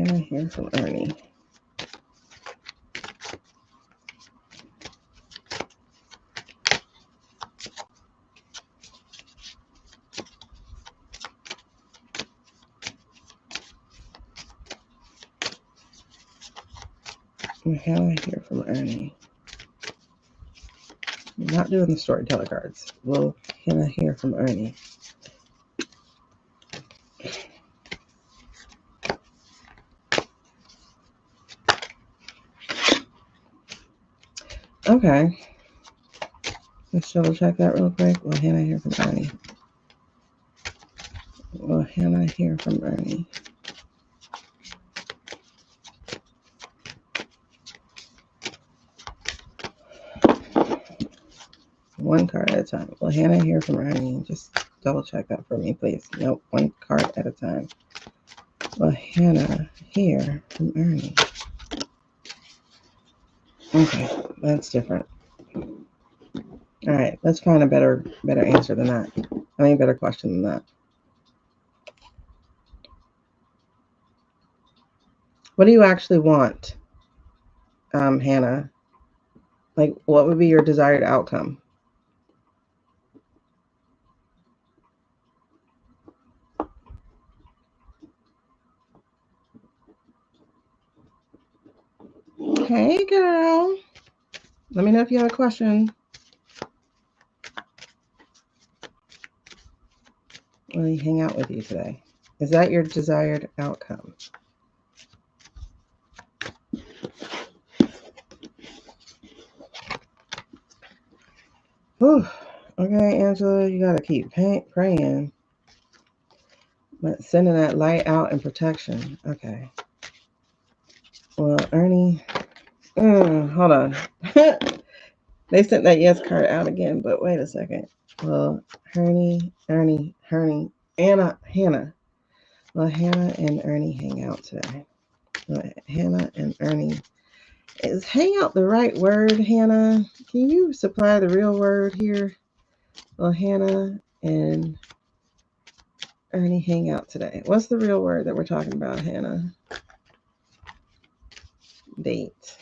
Hannah hear from Ernie? Will Hannah hear from Ernie? I'm not doing the storyteller cards. Will Hannah hear from Ernie? Okay. Let's double check that real quick. Will Hannah hear from Ernie? Will Hannah hear from Ernie? One card at a time. Will Hannah hear from Ernie? Just double check that for me, please. Nope, one card at a time. Will Hannah hear from Ernie? Okay, that's different. All right, let's find a better answer than that. I mean, a better question than that. What do you actually want, Hannah? Like, what would be your desired outcome? Hey, girl. Let me know if you have a question. Will he hang out with you today? Is that your desired outcome? Whew. Okay, Angela, you got to keep praying. But sending that light out and protection. Okay. Well, Ernie, hold on. They sent that yes card out again, but wait a second. Well, Ernie, Hannah. Well, Hannah and Ernie hang out today. Well, Hannah and Ernie. Is hang out the right word, Hannah? Can you supply the real word here? Well, Hannah and Ernie hang out today. What's the real word that we're talking about, Hannah? Date.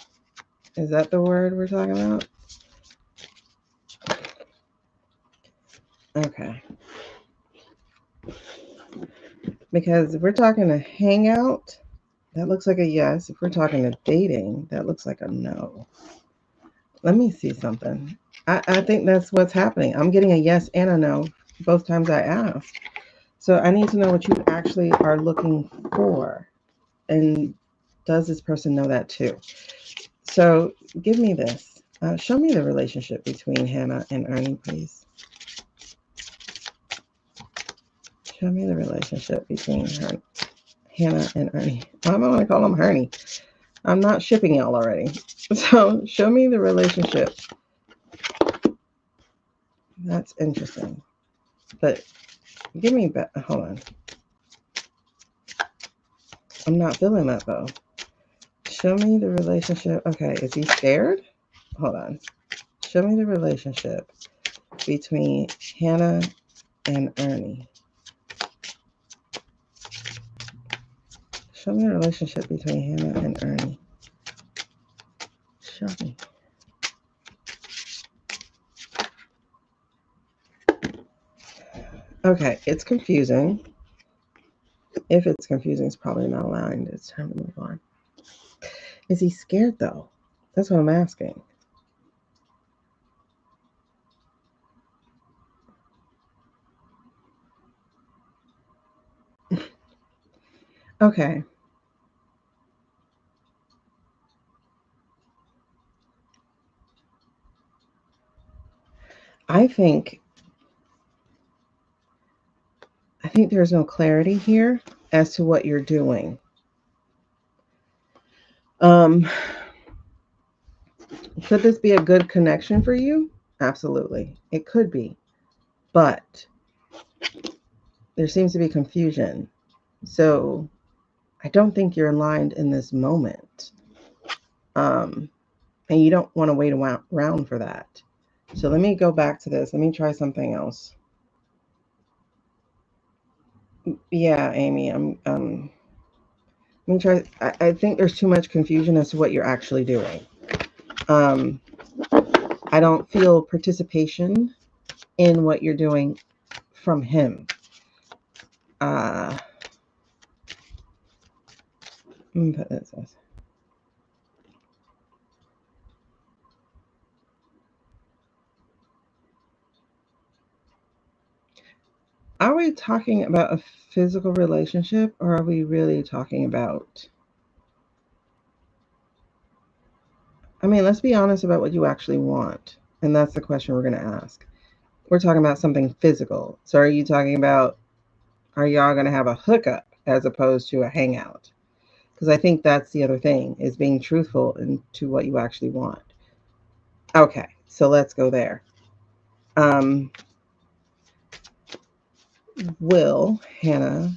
Is that the word we're talking about? Okay. Because if we're talking to hang out, that looks like a yes. If we're talking to dating, that looks like a no. Let me see something. I think that's what's happening. I'm getting a yes and a no both times I ask. So I need to know what you actually are looking for. And does this person know that too? So give me this. Show me the relationship between Hannah and Ernie, please. Show me the relationship between Hannah and Ernie. Why am I want to call him Ernie? I'm not shipping y'all already. So show me the relationship. That's interesting. But give me hold on. I'm not feeling that though. Show me the relationship. Okay, is he scared? Hold on. Show me the relationship between Hannah and Ernie. Show me the relationship between Hannah and Ernie. Show me. Okay, it's confusing. If it's confusing, it's probably not aligned. It's time to move on. Is he scared though? That's what I'm asking. Okay. I think there's no clarity here as to what you're doing. Could this be a good connection for you? Absolutely. It could be. But there seems to be confusion. So I don't think you're aligned in this moment. And you don't want to wait around for that. So let me go back to this. Let me try something else. Yeah, Amy, Let me try. I think there's too much confusion as to what you're actually doing. I don't feel participation in what you're doing from him. Let me put this. Are we talking about a physical relationship, or are we really talking about... I mean, let's be honest about what you actually want. And that's the question we're going to ask. We're talking about something physical. So are you talking about, are y'all going to have a hookup as opposed to a hangout? Because I think that's the other thing, is being truthful into what you actually want. Okay, so let's go there. Will Hannah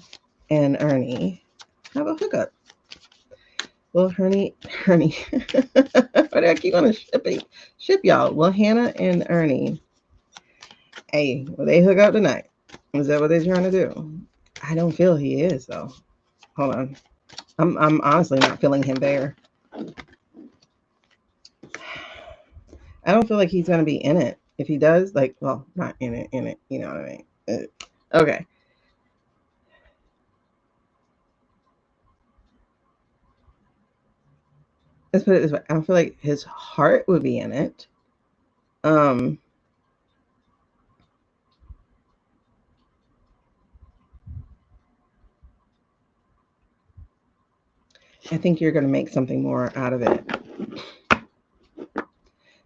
and Ernie have a hookup? Will Ernie, why do I keep on ship y'all? Will Hannah and Ernie, hey, will they hook up tonight? Is that what they're trying to do? I don't feel he is, though. Hold on. I'm honestly not feeling him there. I don't feel like he's going to be in it. If he does, like, well, not in it, you know what I mean? Okay. Let's put it this way. I don't feel like his heart would be in it. I think you're going to make something more out of it.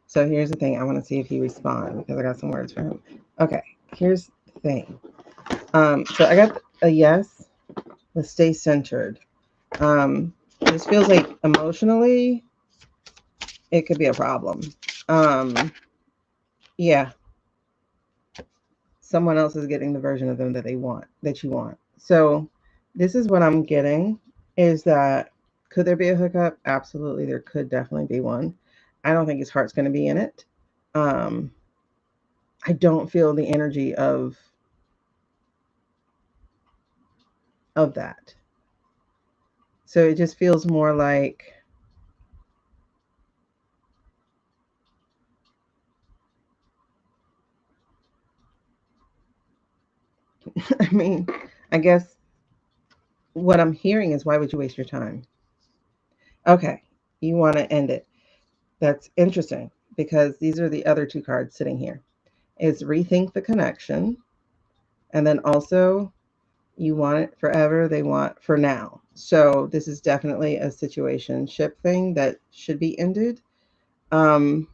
So here's the thing. I want to see if he responds because I got some words for him. Okay, here's the thing. So I got a yes. Let's stay centered. This feels like emotionally, it could be a problem. Yeah. Someone else is getting the version of them that they want, that you want. So this is what I'm getting, is that could there be a hookup? Absolutely, there could definitely be one. I don't think his heart's going to be in it. I don't feel the energy of that. So it just feels more like, I mean, I guess what I'm hearing is, why would you waste your time? Okay, you want to end it. That's interesting, because these are the other two cards sitting here. It's rethink the connection, and then also you want it forever, they want for now. So this is definitely a situationship thing that should be ended. I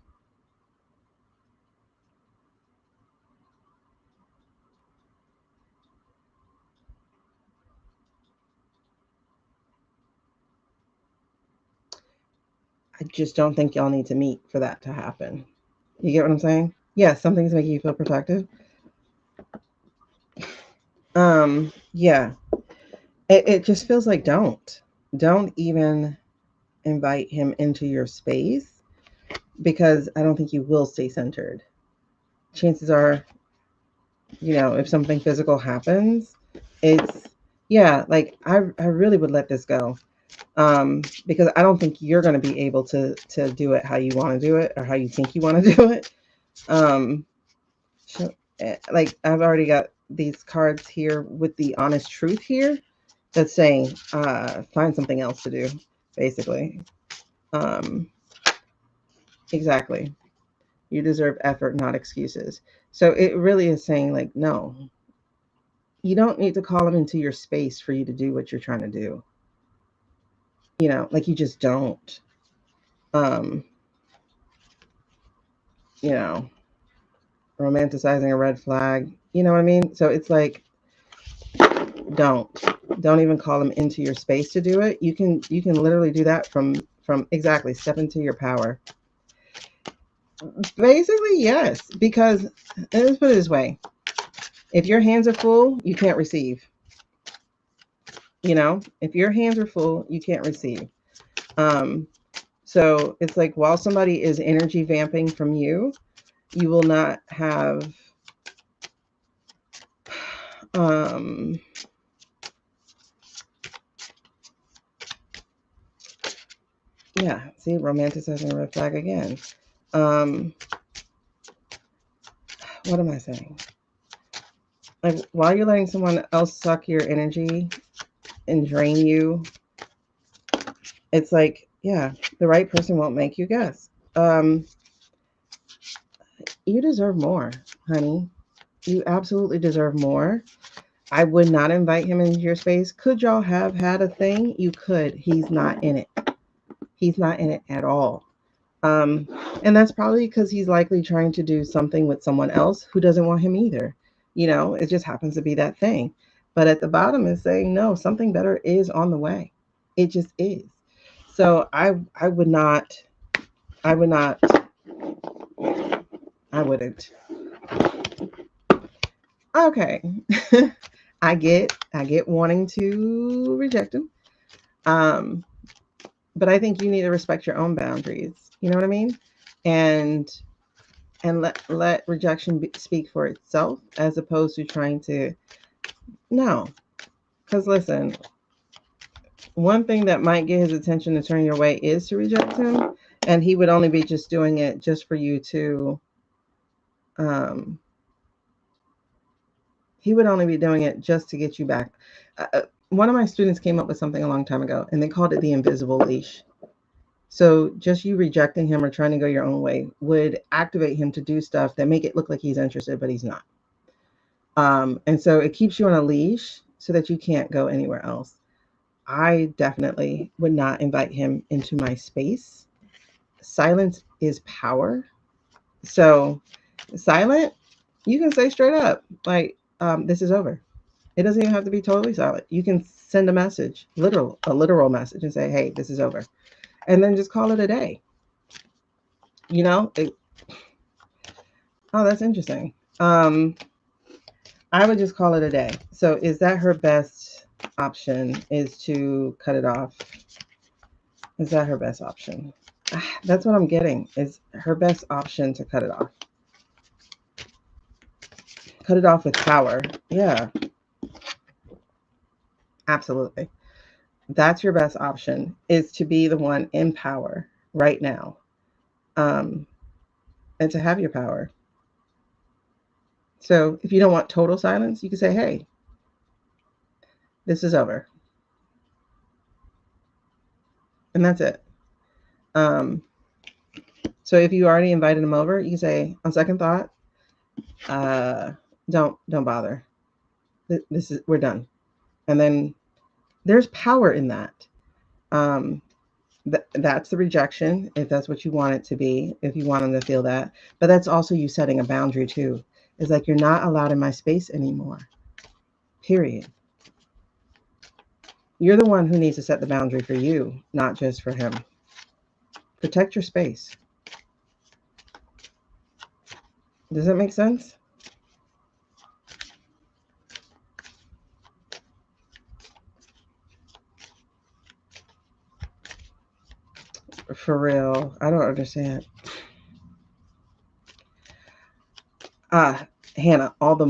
just don't think y'all need to meet for that to happen. You get what I'm saying? Yeah, something's making you feel protected. Yeah. It just feels like don't even invite him into your space, because I don't think you will stay centered. Chances are, if something physical happens, it's, yeah, like I really would let this go. Because I don't think you're going to be able to do it how you want to do it, or how you think you want to do it. Like, I've already got these cards here with the honest truth here that's saying, find something else to do, basically. Exactly. You deserve effort, not excuses. So it really is saying, like, no, you don't need to call them into your space for you to do what you're trying to do. Like, you just don't. Um, you know, romanticizing a red flag. You know what I mean? So it's like, don't even call them into your space to do it. You can literally do that from exactly, step into your power. Basically, yes, because let's put it this way: if your hands are full, you can't receive. If your hands are full, you can't receive. So it's like, while somebody is energy vamping from you, you will not have Yeah, see, romanticizing, red flag again. What am I saying? Like, while you're letting someone else suck your energy and drain you, it's like, yeah, the right person won't make you guess. You deserve more, honey. You absolutely deserve more. I would not invite him into your space. Could y'all have had a thing? You could. He's not in it. He's not in it at all. Um, and that's probably because he's likely trying to do something with someone else who doesn't want him either. You know, it just happens to be that thing. But at the bottom is saying, no, something better is on the way. It just is. So I would not, I would not, I wouldn't. Okay. I get wanting to reject him. Um, but I think you need to respect your own boundaries. You know what I mean? And let rejection speak for itself as opposed to trying to no. Because listen, one thing that might get his attention to turn your way is to reject him, and he would only be just doing it just for you to. Um, he would only be doing it just to get you back. One of my students came up with something a long time ago, and they called it the invisible leash. So just you rejecting him or trying to go your own way would activate him to do stuff that make it look like he's interested, but he's not. And so it keeps you on a leash so that you can't go anywhere else. I definitely would not invite him into my space. Silence is power. So silent, you can say straight up, like, this is over. It doesn't even have to be totally silent. You can send a message, a literal message, and say, hey, this is over. And then just call it a day. You know? Oh, that's interesting. I would just call it a day. So is that her best option, is to cut it off? Is that her best option? That's what I'm getting. Is her best option to cut it off. Cut it off with power. Yeah, absolutely. That's your best option, is to be the one in power right now. Um, and to have your power. So if you don't want total silence, you can say, hey, this is over. And that's it. Um, so if you already invited him over, you can say, on second thought, don't bother. This is, we're done. And then there's power in that. Um, that's the rejection, if that's what you want it to be, if you want them to feel that. But that's also you setting a boundary too. It's like, you're not allowed in my space anymore. Period. You're the one who needs to set the boundary for you, not just for him. Protect your space. Does that make sense? For real. I don't understand. Hannah, all the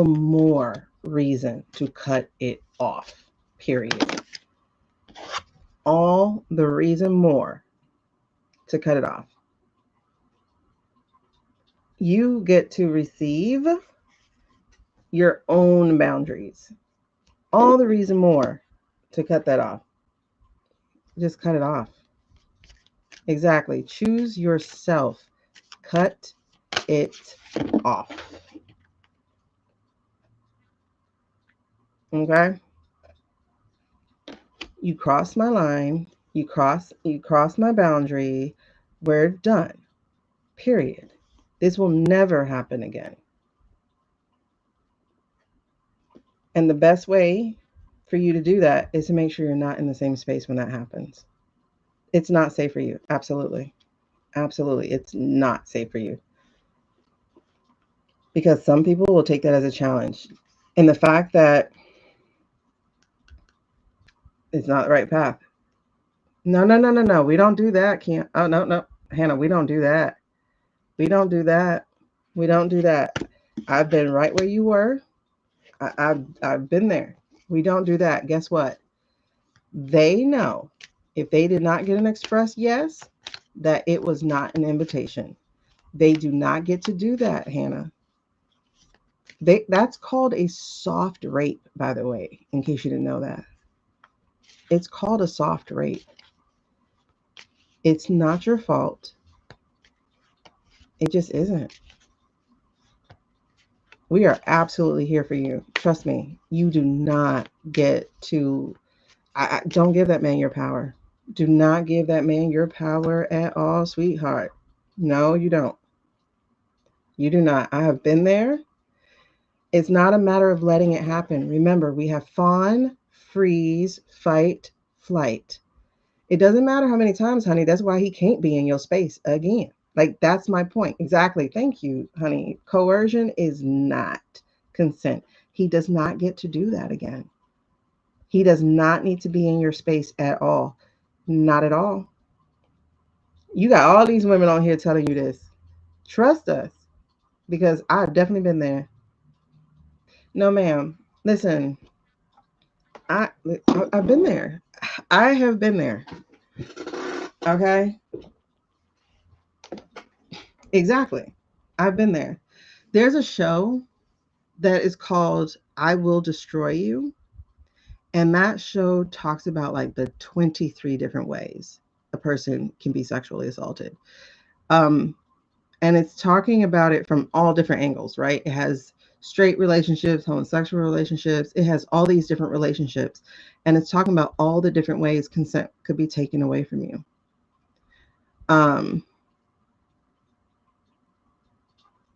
more reason to cut it off. Period. All the reason more to cut it off. You get to receive your own boundaries. All the reason more to cut that off. Just cut it off. Exactly. Choose yourself. Cut it off. Okay? You cross my line. You cross my boundary. We're done. Period. This will never happen again. And the best way for you to do that is to make sure you're not in the same space when that happens. It's not safe for you. Absolutely. Absolutely. It's not safe for you. Because some people will take that as a challenge. And the fact that it's not the right path. No, no, no, no, no. We don't do that. Can't. Oh, no, no. Hannah, we don't do that. We don't do that. We don't do that. I've been right where you were. I've been there. We don't do that. Guess what? They know If they did not get an express yes, that it was not an invitation. They do not get to do that, Hannah. That's called a soft rape, by the way, in case you didn't know that. It's called a soft rape. It's not your fault. It just isn't. We are absolutely here for you. Trust me. You do not get to. Don't give that man your power. Do not give that man your power at all, sweetheart. No, you don't. You do not. I have been there. It's not a matter of letting it happen. Remember, we have fawn, freeze, fight, flight. It doesn't matter how many times, honey. That's why he can't be in your space again. Like, that's my point. Exactly. Thank you, honey. Coercion is not consent. He does not get to do that again. He does not need to be in your space at all. Not at all. You got all these women on here telling you this. Trust us, because I've definitely been there. No, ma'am. Listen, I I've been there. I have been there. Okay? Exactly. I've been there. There's a show that is called I Will Destroy You. And that show talks about like the 23 different ways a person can be sexually assaulted. Um, and it's talking about it from all different angles, right? It has straight relationships, homosexual relationships, it has all these different relationships. And it's talking about all the different ways consent could be taken away from you. Um,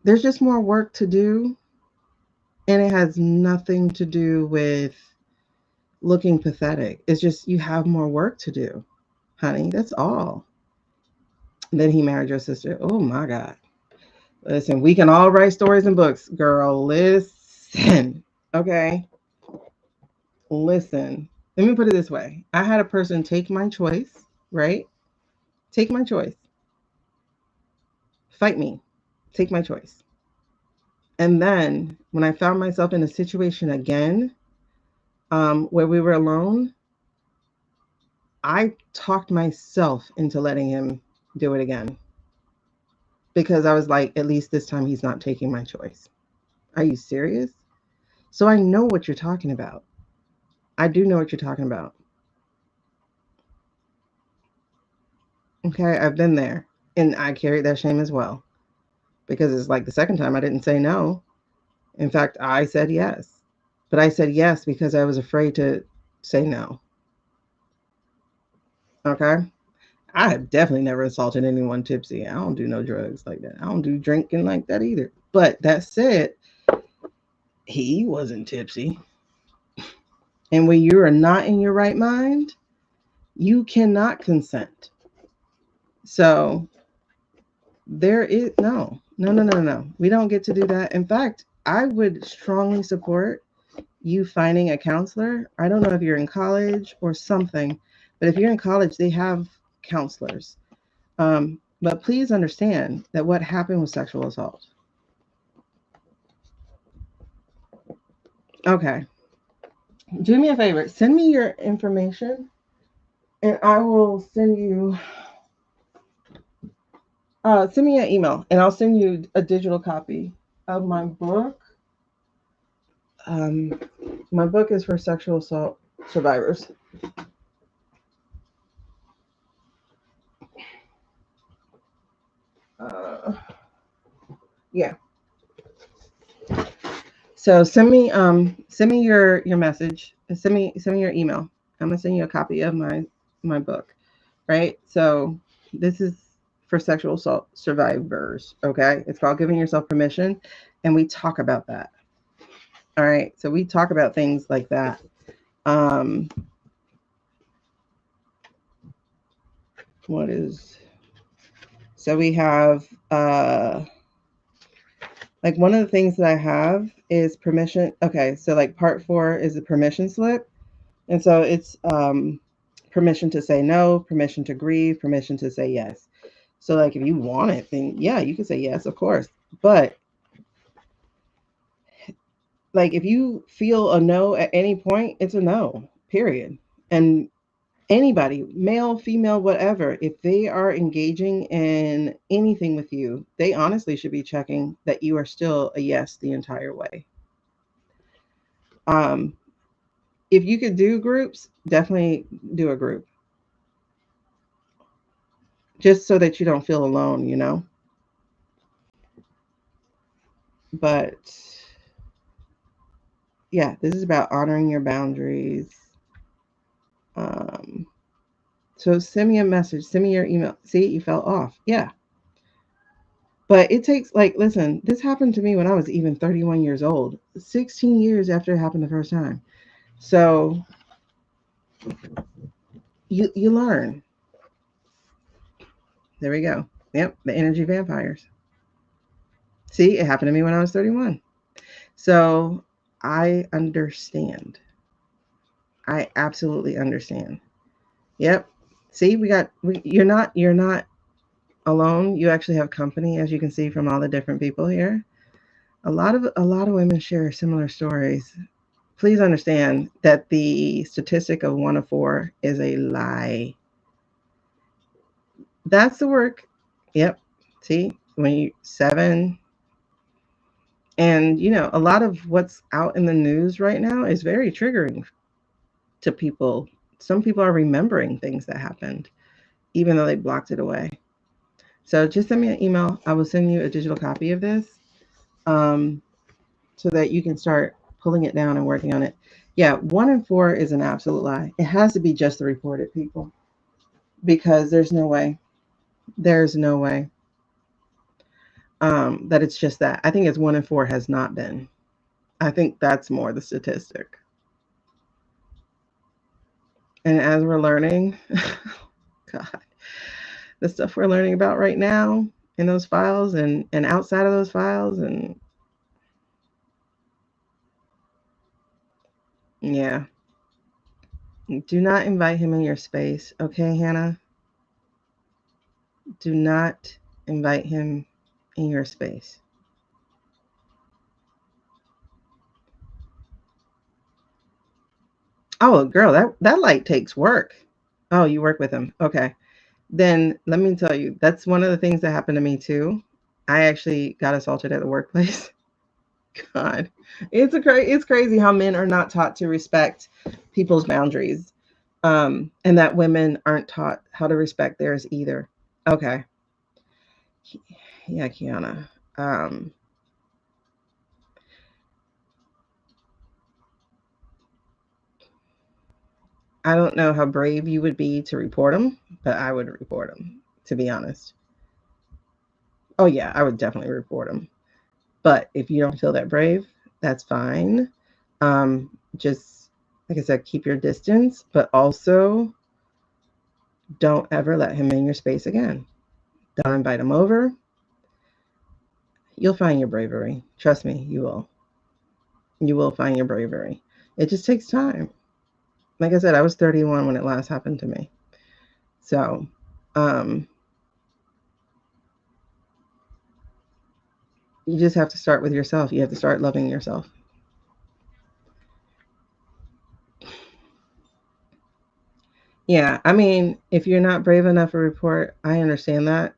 there's just more work to do, and it has nothing to do with looking pathetic. It's just you have more work to do, honey. That's all. And then he married your sister. Oh my God. Listen, we can all write stories and books, girl. Listen. Okay. Listen. Let me put it this way. I had a person take my choice, right? Take my choice. Fight me. Take my choice. And then when I found myself in a situation again, where we were alone, I talked myself into letting him do it again, because I was like, at least this time he's not taking my choice. Are you serious? So I know what you're talking about. I do know what you're talking about. Okay, I've been there. And I carried that shame as well. Because it's like the second time I didn't say no. In fact, I said yes. But I said yes because I was afraid to say no. Okay? I have definitely never assaulted anyone tipsy. I don't do no drugs like that. I don't do drinking like that either. But that said, he wasn't tipsy. And when you are not in your right mind, you cannot consent. So there is no. We don't get to do that. In fact, I would strongly support you finding a counselor. I don't know if you're in college or something, but if you're in college, they have counselors. But please understand that what happened was sexual assault. Okay. Do me a favor. Send me your information, and I will send you. Send me an email, and I'll send you a digital copy of my book. Um, my book is for sexual assault survivors. Uh, yeah. So send me your message. Send me your email. I'm gonna send you a copy of my book. Right. So this is for sexual assault survivors. Okay. It's called Giving Yourself Permission, and we talk about that. All right. So we talk about things like that. Um, what is so we have like one of the things that I have is permission. Okay, so like part 4 is the permission slip. And so it's permission to say no, permission to grieve, permission to say yes. So like if you want it, then yeah, you can say yes, of course. But like if you feel a no at any point, it's a no, period. And Anybody, male, female, whatever, if they are engaging in anything with you, they honestly should be checking that you are still a yes the entire way. Um, if you could do groups, definitely do a group, just so that you don't feel alone, you know? But yeah, this is about honoring your boundaries. Um, so send me a message, send me your email. See, you fell off. Yeah. But it takes, like, listen, this happened to me when I was even 31 years old, 16 years after it happened the first time. So you learn. There we go. Yep, the energy vampires. See, it happened to me when I was 31. So I understand. I absolutely understand. Yep. See, you're not alone. You actually have company, as you can see from all the different people here. A lot of women share similar stories. Please understand that the statistic of 1 of 4 is a lie. That's the work. Yep. See, when you 7, and a lot of what's out in the news right now is very triggering to people. Some people are remembering things that happened, even though they blocked it away. So just send me an email. I will send you a digital copy of this, um, so that you can start pulling it down and working on it. Yeah, 1 in 4 is an absolute lie. It has to be just the reported people, because there's no way. There's no way that it's just that. I think it's 1 in 4 has not been. I think that's more the statistic. And as we're learning, God, the stuff we're learning about right now in those files and outside of those files, and yeah, do not invite him in your space, okay, Hannah? Do not invite him in your space. Oh, girl, that light takes work. Oh, you work with him. Okay. Then let me tell you, that's one of the things that happened to me too. I actually got assaulted at the workplace. God, it's crazy how men are not taught to respect people's boundaries, and that women aren't taught how to respect theirs either. Okay, yeah, Kiana. Um, I don't know how brave you would be to report them, but I would report them, to be honest. Oh yeah, I would definitely report them. But if you don't feel that brave, that's fine. Just like I said, keep your distance, but also don't ever let him in your space again. Don't invite him over. You'll find your bravery. Trust me, you will. You will find your bravery. It just takes time. Like I said, I was 31 when it last happened to me. So, um, you just have to start with yourself. You have to start loving yourself. Yeah, I mean, if you're not brave enough to report, I understand that,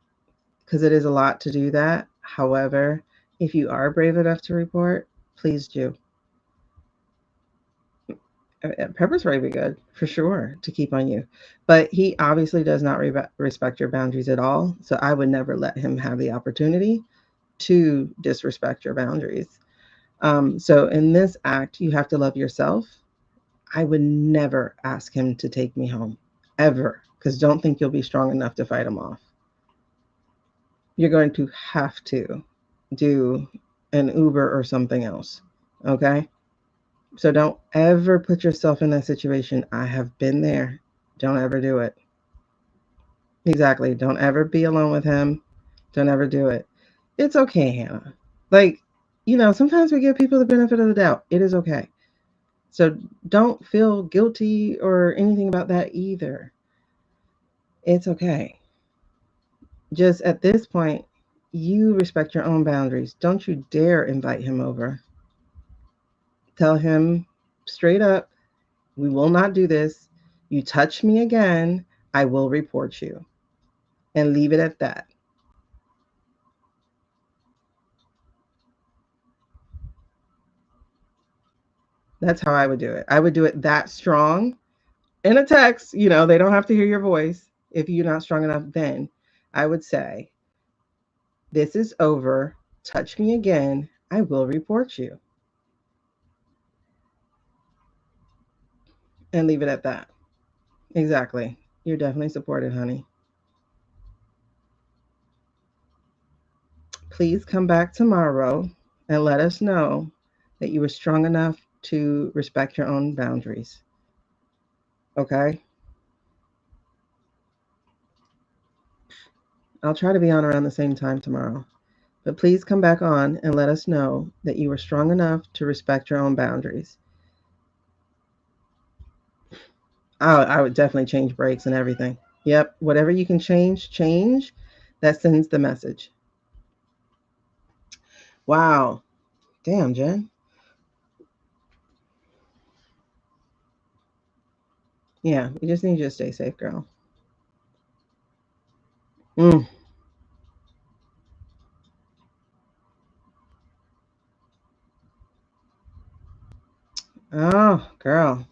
because it is a lot to do that. However, if you are brave enough to report, please do. Pepper spray would be good for sure to keep on you, but he obviously does not respect your boundaries at all. So I would never let him have the opportunity to disrespect your boundaries. So in this act, you have to love yourself. I would never ask him to take me home, ever, because don't think you'll be strong enough to fight him off. You're going to have to do an Uber or something else. Okay? So don't ever put yourself in that situation. I have been there. Don't ever do it. Exactly. Don't ever be alone with him. Don't ever do it. It's okay, Hannah. Like, sometimes we give people the benefit of the doubt. It is okay. So don't feel guilty or anything about that either. It's okay. Just at this point, you respect your own boundaries. Don't you dare invite him over. Tell him straight up, we will not do this. You touch me again, I will report you. And leave it at that. That's how I would do it. I would do it that strong in a text. They don't have to hear your voice. If you're not strong enough, then I would say, this is over. Touch me again. I will report you. And leave it at that. Exactly. You're definitely supported, honey. Please come back tomorrow and let us know that you were strong enough to respect your own boundaries. Okay? I'll try to be on around the same time tomorrow. But please come back on and let us know that you were strong enough to respect your own boundaries. I would definitely change brakes and everything. Yep, whatever you can change. That sends the message. Wow. Damn, Jen. Yeah, we just need you to stay safe, girl. Mm. Oh, girl.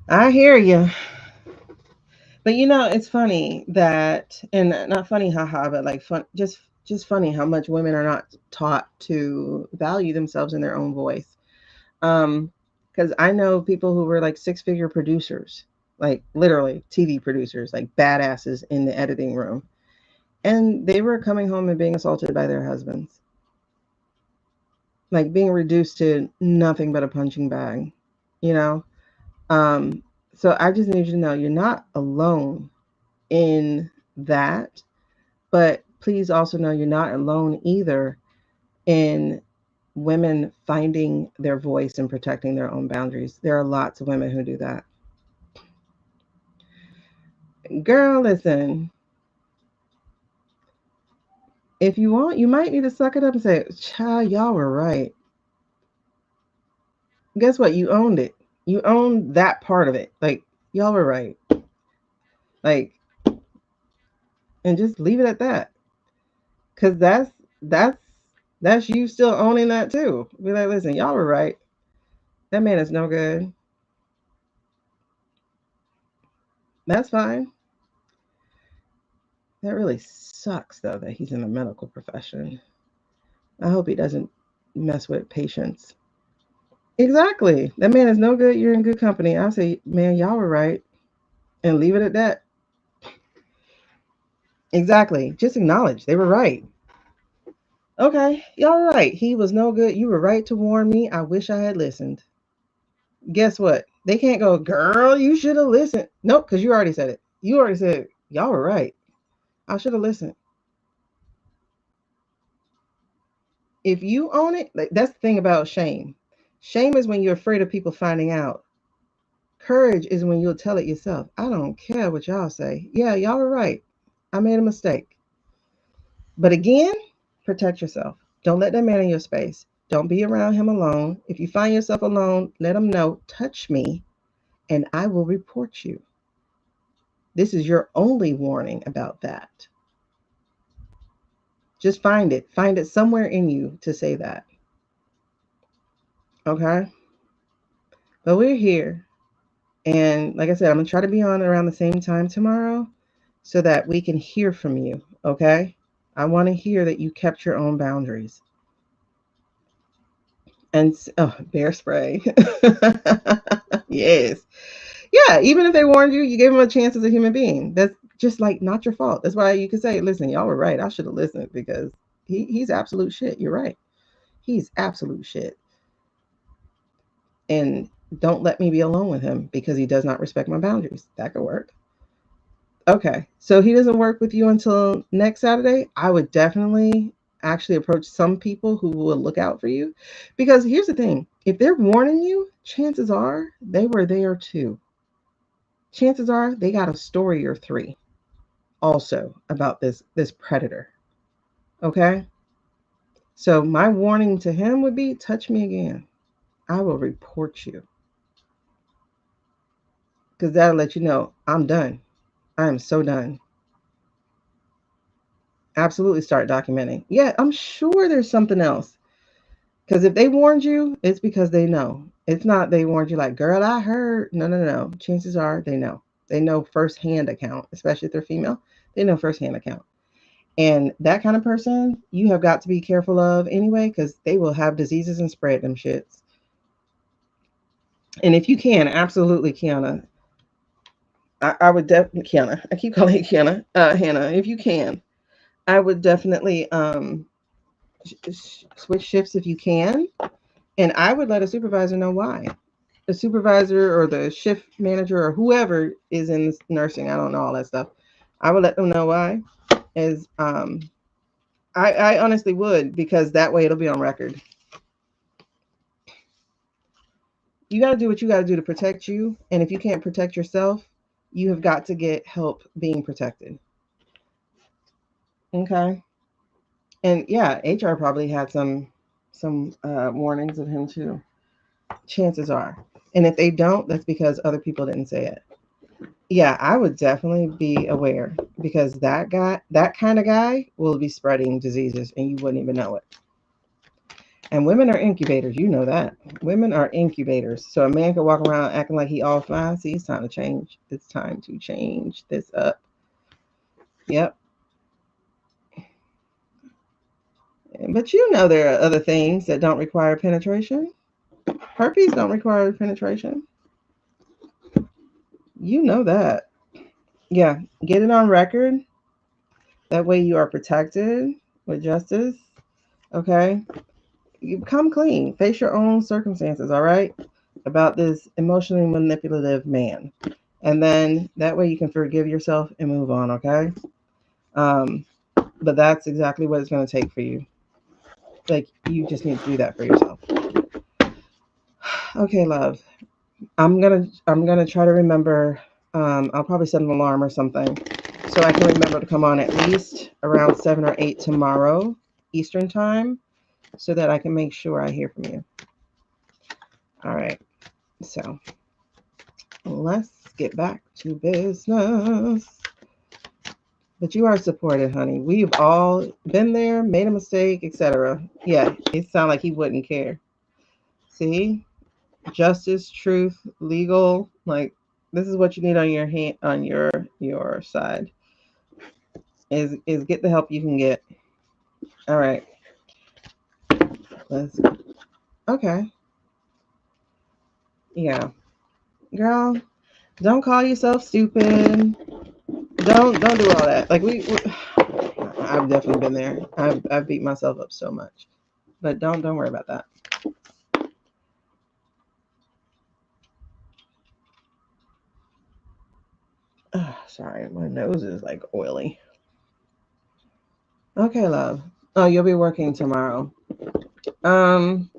I hear you. But it's funny that, and not funny, haha, but like fun, just funny how much women are not taught to value themselves in their own voice. Because I know people who were like six-figure producers, like literally TV producers, like badasses in the editing room, and they were coming home and being assaulted by their husbands, like being reduced to nothing but a punching bag, you know. Um, so I just need you to know you're not alone in that. But please also know you're not alone either in women finding their voice and protecting their own boundaries. There are lots of women who do that. Girl, listen, if you want, you might need to suck it up and say, child, y'all were right. Guess what? You owned it. You owned that part of it. Like, y'all were right. Like, and just leave it at that. Cause that's that's you still owning that too. Be like, listen, y'all were right. That man is no good. That's fine. That really sucks, though, that he's in the medical profession. I hope he doesn't mess with patients. Exactly. That man is no good. You're in good company. I'll say, man, y'all were right. And leave it at that. Exactly. Just acknowledge they were right. Okay, y'all were right. He was no good. You were right to warn me. I wish I had listened. Guess what? They can't go, girl, you should have listened. Nope, because you already said it. You already said, y'all were right. I should have listened. If you own it, like that's the thing about shame. Shame is when you're afraid of people finding out. Courage is when you'll tell it yourself. I don't care what y'all say. Yeah, y'all are right. I made a mistake. But again, protect yourself. Don't let that man in your space. Don't be around him alone. If you find yourself alone, let him know, touch me, and I will report you. This is your only warning about that. Just find it. Find it somewhere in you to say that. Okay? But we're here. And like I said, I'm going to try to be on around the same time tomorrow so that we can hear from you. Okay? I want to hear that you kept your own boundaries. And bear spray. Yes. Yeah, even if they warned you, you gave them a chance as a human being. That's just like not your fault. That's why you can say, listen, y'all were right. I should have listened because he's absolute shit. You're right. He's absolute shit. And don't let me be alone with him because he does not respect my boundaries. That could work. Okay. So he doesn't work with you until next Saturday. I would definitely actually approach some people who will look out for you. Because here's the thing, if they're warning you, chances are they were there too. Chances are they got a story or three also about this predator. Okay? So my warning to him would be touch me again. I will report you. because that'll let you know I'm done. I am so done. Absolutely start documenting. Yeah, I'm sure there's something else. Because if they warned you, it's because they know. It's not they warned you like, girl, I heard. No, no, no, no. Chances are they know. They know firsthand account, especially if they're female. They know firsthand account. And that kind of person, you have got to be careful of anyway, because they will have diseases and spread them shits. And if you can, absolutely, Kiana, I would definitely, Kiana, I keep calling it Kiana, Hannah, if you can, I would definitely switch shifts if you can. And I would let a supervisor know why. The supervisor or the shift manager or whoever is in nursing, I don't know all that stuff. I would let them know why. Is I honestly would, because that way it'll be on record. You got to do what you got to do to protect you, and if you can't protect yourself, you have got to get help being protected. Okay, and yeah, HR probably had some warnings of him too. Chances are, and if they don't, that's because other people didn't say it. Yeah, I would definitely be aware, because that guy, that kind of guy, will be spreading diseases and you wouldn't even know it. And women are incubators, you know that. Women are incubators. So a man could walk around acting like he all fine. See, it's time to change. It's time to change this up. Yep. But you know there are other things that don't require penetration. Herpes don't require penetration. You know that. Yeah. Get it on record. That way you are protected with justice. Okay. You come clean. Face your own circumstances, all right? About this emotionally manipulative man. And then that way you can forgive yourself and move on, okay? Um, but that's exactly what it's going to take for you. Like, you just need to do that for yourself. Okay, love. I'm gonna try to remember. I'll probably set an alarm or something, so I can remember to come on at least around 7 or 8 tomorrow Eastern time, so that I can make sure I hear from you. All right. So let's get back to business. But you are supported, honey. We've all been there, made a mistake, etc. Yeah, it sounds like he wouldn't care. See, justice, truth, legal, like this is what you need on your hand, on your side. Is get the help you can get. All right, let's. Okay, yeah, girl, don't call yourself stupid. Don't do all that. Like I've definitely been there. I've beat myself up so much, but don't worry about that. Sorry, my nose is like oily. Okay, love. Oh, you'll be working tomorrow. Um,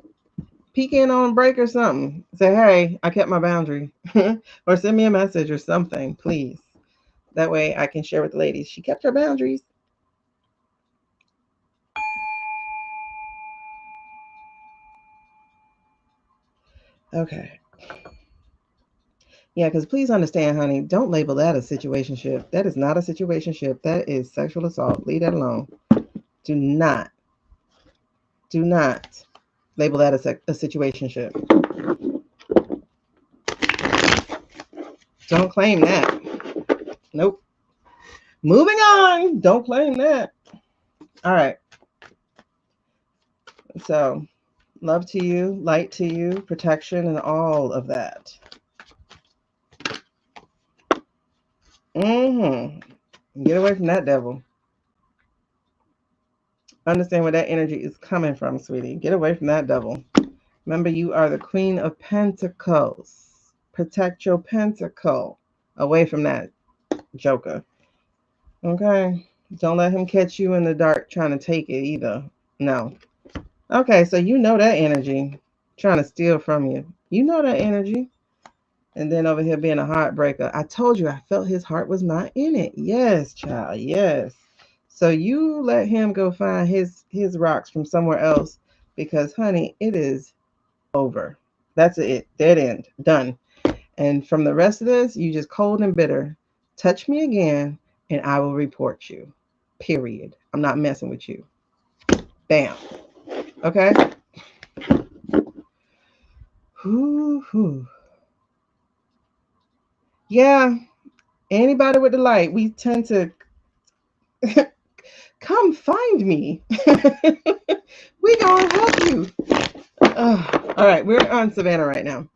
peek in on break or something. Say, hey, I kept my boundary, or send me a message or something, please. That way I can share with the ladies. She kept her boundaries. Okay. Yeah, because please understand, honey, don't label that a situationship. That is not a situationship. That is sexual assault. Leave that alone. Do not, do not label that a situationship. Don't claim that. Nope. Moving on. Don't claim that. All right. So, love to you, light to you, protection, and all of that. Get away from that devil. Understand where that energy is coming from, sweetie. Get away from that devil. Remember, you are the Queen of Pentacles. Protect your pentacle away from that joker. Okay? Don't let him catch you in the dark trying to take it either. No. Okay, so you know that energy trying to steal from you. You know that energy. And then over here being a heartbreaker. I told you I felt his heart was not in it. Yes, child. Yes. So you let him go find his rocks from somewhere else, because honey, it is over. That's it. Dead end. Done. And from the rest of this, you just cold and bitter. Touch me again, and I will report you. Period. I'm not messing with you. Bam. Okay? Whoo. Yeah. Anybody with the light, we tend to come find me. We gonna help you. All right, we're on Savannah right now.